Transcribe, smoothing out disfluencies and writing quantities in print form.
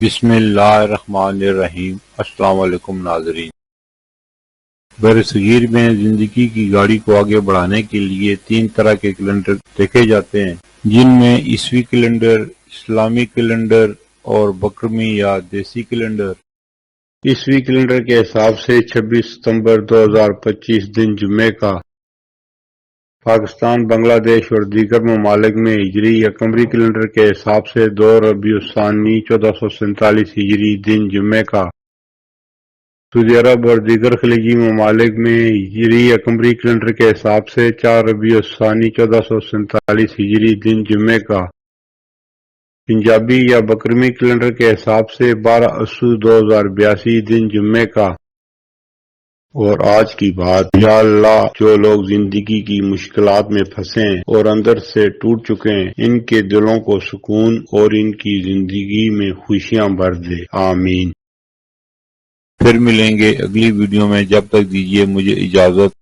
بسم اللہ الرحمن الرحیم۔ السلام علیکم ناظرین۔ برصغیر میں زندگی کی گاڑی کو آگے بڑھانے کے لیے 3 طرح کے کیلنڈر دیکھے جاتے ہیں، جن میں عیسوی کیلنڈر، اسلامی کیلنڈر اور بکرمی یا دیسی کیلنڈر۔ عیسوی کیلنڈر کے حساب سے 26 ستمبر 2025 دن جمعے کا پاکستان، بنگلہ دیش اور دیگر ممالک میں ہجری یا قمری کیلنڈر کے حساب سے 2 ربیع الثانی 1447 ہجری دن جمعے کا، سعودی عرب اور دیگر خلیجی ممالک میں ہجری یا قمری کیلنڈر کے حساب سے 4 ربیع الثانی 1447 ہجری دن جمعے کا، پنجابی یا بکرمی کیلنڈر کے حساب سے 12 اسو 2082 دن جمعے کا۔ اور آج کی بات، یا اللہ، جو لوگ زندگی کی مشکلات میں پھنسے ہیں اور اندر سے ٹوٹ چکے ہیں، ان کے دلوں کو سکون اور ان کی زندگی میں خوشیاں بھر دے، آمین۔ پھر ملیں گے اگلی ویڈیو میں، جب تک دیجیے مجھے اجازت۔